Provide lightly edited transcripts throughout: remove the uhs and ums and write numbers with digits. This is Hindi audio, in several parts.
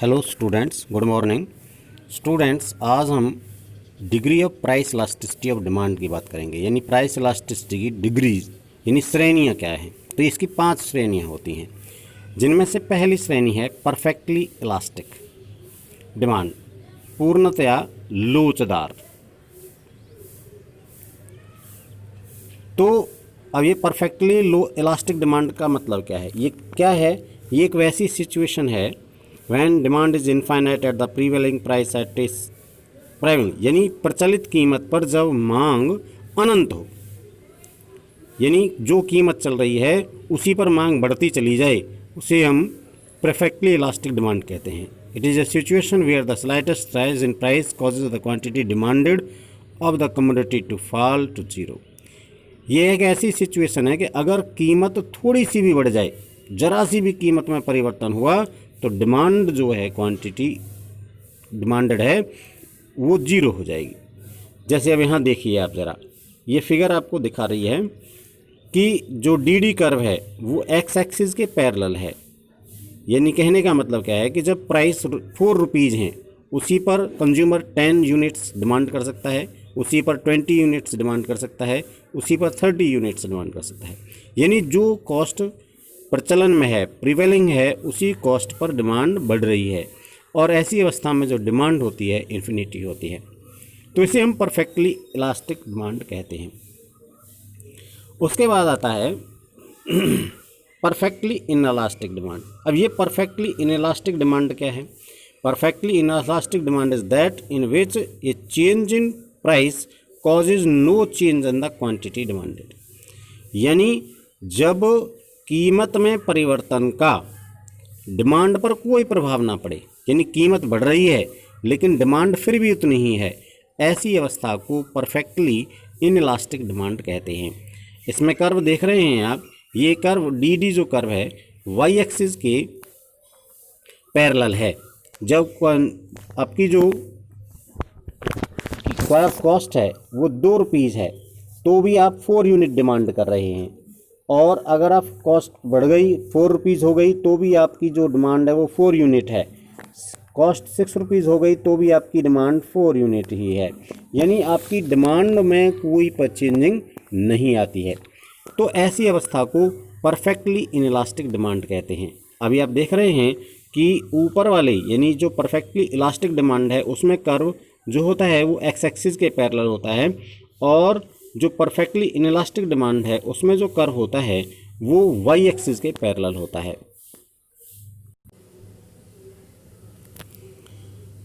Hello students, good morning. Students, आज हम degree of price elasticity of demand की बात करेंगे। यानी प्राइस इलास्टिसिटी की डिग्रीज यानी श्रेणियाँ क्या हैं। तो इसकी 5 श्रेणियाँ होती हैं, जिनमें से पहली श्रेणी है परफेक्टली इलास्टिक डिमांड, पूर्णतया लोचदार। तो अब ये परफेक्टली लो इलास्टिक डिमांड का मतलब क्या है? ये क्या है? ये एक वैसी सिचुएशन है when demand is infinite at the prevailing price at is prevailing, यानी प्रचलित कीमत पर जब मांग अनंत हो, यानी जो कीमत चल रही है उसी पर मांग बढ़ती चली जाए, उसे हम परफेक्टली इलास्टिक डिमांड कहते हैं। It is a situation where the slightest rise in price causes the quantity demanded of the commodity to fall to zero. ये एक ऐसी सिचुएशन है कि अगर कीमत थोड़ी सी भी बढ़ जाए, जरा सी भी कीमत में परिवर्तन हुआ, तो डिमांड जो है, क्वांटिटी डिमांडेड है, वो जीरो हो जाएगी। जैसे अब यहाँ देखिए आप ज़रा, ये फिगर आपको दिखा रही है कि जो डी कर्व है वो एक्स एक्सिस के पैरेलल है। यानी कहने का मतलब क्या है कि जब प्राइस 4 रुपीज़ हैं, उसी पर कंज्यूमर 10 यूनिट्स डिमांड कर सकता है, उसी पर 20 यूनिट्स डिमांड कर सकता है, उसी पर 30 यूनिट्स डिमांड कर सकता है। यानी जो कॉस्ट प्रचलन में है, प्रिवेलिंग है, उसी कॉस्ट पर डिमांड बढ़ रही है। और ऐसी अवस्था में जो डिमांड होती है इन्फिनिटी होती है। तो इसे हम परफेक्टली इलास्टिक डिमांड कहते हैं। उसके बाद आता है परफेक्टली इनइलास्टिक डिमांड। अब ये परफेक्टली इनइलास्टिक डिमांड क्या है? Perfectly inelastic demand is that in which a change in price causes no change in the quantity demanded. यानी जब कीमत में परिवर्तन का डिमांड पर कोई प्रभाव ना पड़े, यानी कीमत बढ़ रही है लेकिन डिमांड फिर भी उतनी ही है, ऐसी अवस्था को परफेक्टली इनइलास्टिक डिमांड कहते हैं। इसमें कर्व देख रहे हैं आप, ये कर्व डी जो कर्व है वाई एक्सिस के पैरेलल है। जब आपकी जो कॉस्ट है वो 2 रुपीज़ है, तो भी आप 4 यूनिट डिमांड कर रहे हैं। और अगर आप कॉस्ट बढ़ गई, 4 रुपीज़ हो गई, तो भी आपकी जो डिमांड है वो 4 यूनिट है। कॉस्ट 6 रुपीज़ हो गई, तो भी आपकी डिमांड 4 यूनिट ही है। यानी आपकी डिमांड में कोई चेंजिंग नहीं आती है। तो ऐसी अवस्था को परफेक्टली इनइलास्टिक डिमांड कहते हैं। अभी आप देख रहे हैं कि ऊपर वाले यानी जो परफेक्टली इलास्टिक डिमांड है उसमें कर्व जो होता है वो एक्स एक्सिस के पैरेलल होता है, और जो परफेक्टली इनइलास्टिक डिमांड है उसमें जो कर्व होता है वो वाई एक्सिस के पैरेलल होता है।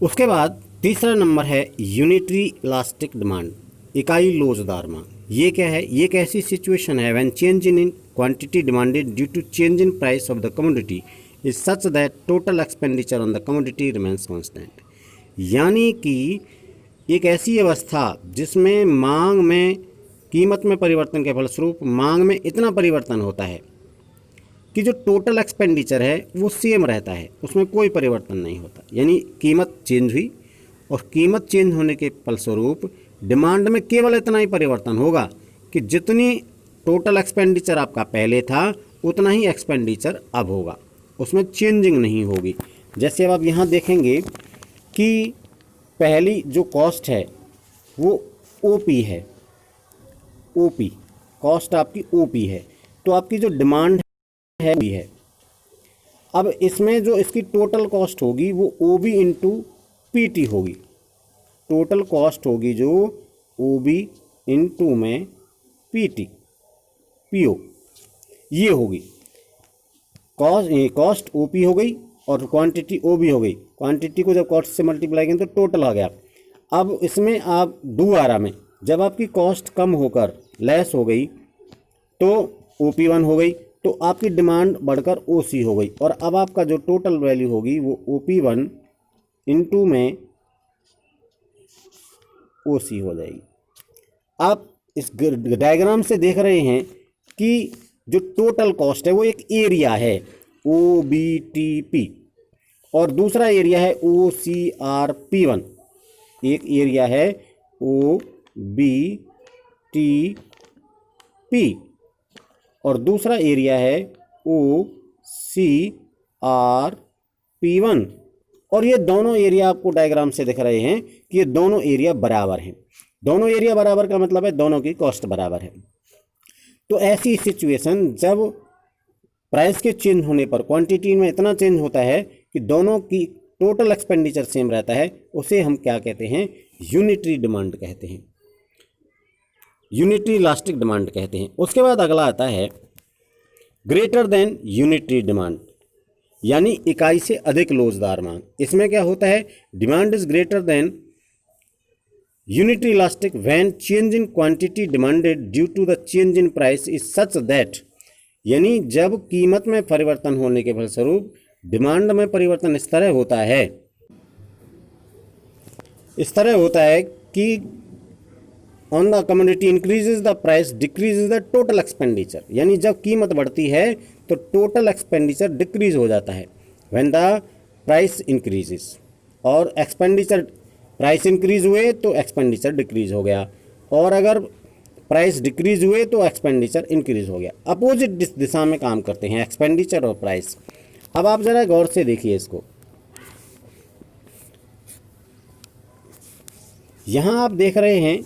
उसके बाद तीसरा नंबर है यूनिटरी इलास्टिक डिमांड, इकाई लोचदार मांग। ये क्या है? ये एक ऐसी सिचुएशन है when change in quantity demanded due to change in price of the commodity is such that total expenditure on the commodity remains constant. यानी कि एक ऐसी अवस्था जिसमें मांग में कीमत में परिवर्तन के फलस्वरूप मांग में इतना परिवर्तन होता है कि जो टोटल एक्सपेंडिचर है वो सेम रहता है, उसमें कोई परिवर्तन नहीं होता। यानी कीमत चेंज हुई और कीमत चेंज होने के फलस्वरूप डिमांड में केवल इतना ही परिवर्तन होगा कि जितनी टोटल एक्सपेंडिचर आपका पहले था उतना ही एक्सपेंडिचर अब होगा, उसमें चेंजिंग नहीं होगी। जैसे अब आप यहाँ देखेंगे कि पहली जो कॉस्ट है वो ओपी है, ओपी कॉस्ट आपकी ओपी है, तो आपकी जो डिमांड है भी है। अब इसमें जो इसकी टोटल कॉस्ट होगी वो O B into P T होगी। टोटल कॉस्ट होगी जो ओ बी इंटू में पी टी पी ओ, ये होगी। कॉस्ट ओ पी हो गई और क्वांटिटी ओ बी हो गई। क्वांटिटी को जब कॉस्ट से मल्टीप्लाई करें तो टोटल आ गया। अब इसमें आप दोबारा में जब आपकी कॉस्ट कम होकर लेस हो गई तो ओ पी वन हो गई, तो आपकी डिमांड बढ़कर ओ सी हो गई, और अब आपका जो टोटल वैल्यू होगी वो ओ पी वन इंटू में ओ सी हो जाएगी। आप इस डायग्राम से देख रहे हैं कि जो टोटल कॉस्ट है वो एक एरिया है ओ बी टी पी, और दूसरा एरिया है ओ सी आर पी वन। एक एरिया है ओ बी टी पी और दूसरा एरिया है ओ सी आर पी वन। और ये दोनों एरिया आपको डायग्राम से दिख रहे हैं कि ये दोनों एरिया बराबर हैं। दोनों एरिया बराबर का मतलब है दोनों की कॉस्ट बराबर है। तो ऐसी सिचुएशन जब प्राइस के चेंज होने पर क्वांटिटी में इतना चेंज होता है कि दोनों की टोटल एक्सपेंडिचर सेम रहता है, उसे हम क्या कहते हैं? यूनिटरी डिमांड कहते हैं, यूनिटरी इलास्टिक डिमांड कहते हैं। उसके बाद अगला आता है ग्रेटर देन यूनिटरी डिमांड, यानी इकाई से अधिक लोचदार मांग। इसमें क्या होता है? Demand is greater than unitary elastic when change in quantity demanded due to the change in price is such that, यानी जब कीमत में परिवर्तन होने के फलस्वरूप डिमांड में परिवर्तन इस तरह होता है कि on the commodity increases the price decreases the total expenditure, यानी जब कीमत बढ़ती है तो टोटल एक्सपेंडिचर डिक्रीज हो जाता है। व्हेन द प्राइस इंक्रीजेज, और एक्सपेंडिचर प्राइस इंक्रीज हुए तो एक्सपेंडिचर डिक्रीज हो गया, और अगर प्राइस डिक्रीज हुए तो एक्सपेंडिचर इंक्रीज हो गया। अपोजिट दिशा में काम करते हैं एक्सपेंडिचर और प्राइस। अब आप ज़रा गौर से देखिए इसको। यहाँ आप देख रहे हैं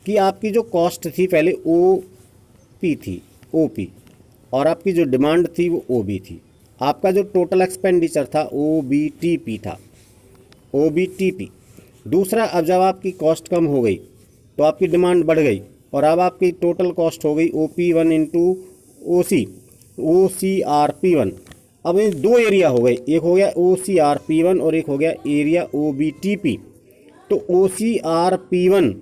कि आपकी जो कॉस्ट थी पहले OP थी, OP, और आपकी जो डिमांड थी वो OB थी। आपका जो टोटल एक्सपेंडिचर था OBTP था, OBTP। दूसरा, अब जब आपकी कॉस्ट कम हो गई तो आपकी डिमांड बढ़ गई, और अब आपकी टोटल कॉस्ट हो गई OP1 इंटू OCRP1। अब ये दो एरिया हो गए, एक हो गया OCRP1 और एक हो गया एरिया OBTP। तो OCRP1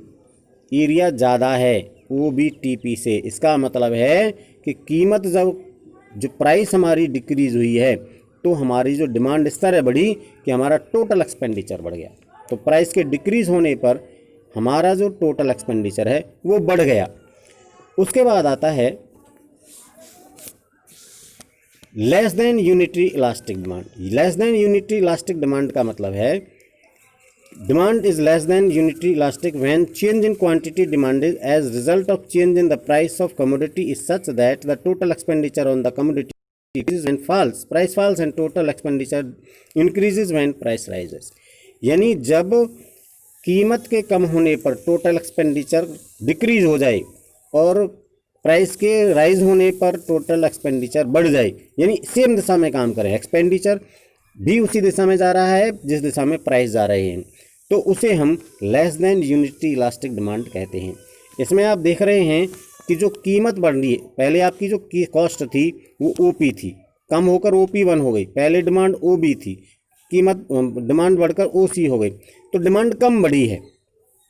एरिया ज़्यादा है OBTP से। इसका मतलब है कि कीमत जब जो प्राइस हमारी डिक्रीज़ हुई है तो हमारी जो डिमांड इस तरह बढ़ी कि हमारा टोटल एक्सपेंडिचर बढ़ गया। तो प्राइस के डिक्रीज़ होने पर हमारा जो टोटल एक्सपेंडिचर है वो बढ़ गया। उसके बाद आता है less than unitary elastic demand. Less than unitary elastic demand का मतलब है demand is less than unitary elastic when change in quantity demanded as result of change in the price of commodity is such that the total expenditure on the commodity increases when price falls and total expenditure increases when price rises। यानी जब कीमत के कम होने पर टोटल एक्सपेंडिचर डिक्रीज हो जाए और प्राइस के राइज होने पर टोटल एक्सपेंडिचर बढ़ जाए, यानी सेम दिशा में काम करें, एक्सपेंडिचर भी उसी दिशा में जा रहा है जिस दिशा में प्राइस जा रहे हैं, तो उसे हम less than unitary elastic demand कहते हैं। इसमें आप देख रहे हैं कि जो कीमत बढ़ रही है, पहले आपकी जो कॉस्ट थी वो OP थी, कम होकर OP1 हो गई। पहले डिमांड OB थी, कीमत डिमांड बढ़कर OC हो गई, तो डिमांड कम बढ़ी है।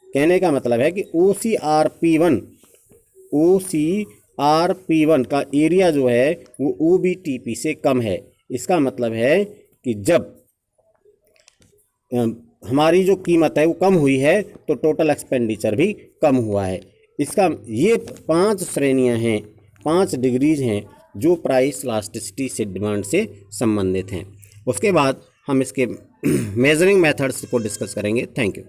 कहने का मतलब है कि OCRP1 का एरिया जो है वो OBTP से कम है। इसका मतलब है कि जब हमारी जो कीमत है वो कम हुई है तो टोटल एक्सपेंडिचर भी कम हुआ है। इसका ये 5 श्रेणियां हैं, 5 डिग्रीज हैं जो प्राइस इलास्टिसिटी से डिमांड से संबंधित हैं। उसके बाद हम इसके मेजरिंग मेथड्स को डिस्कस करेंगे। Thank you.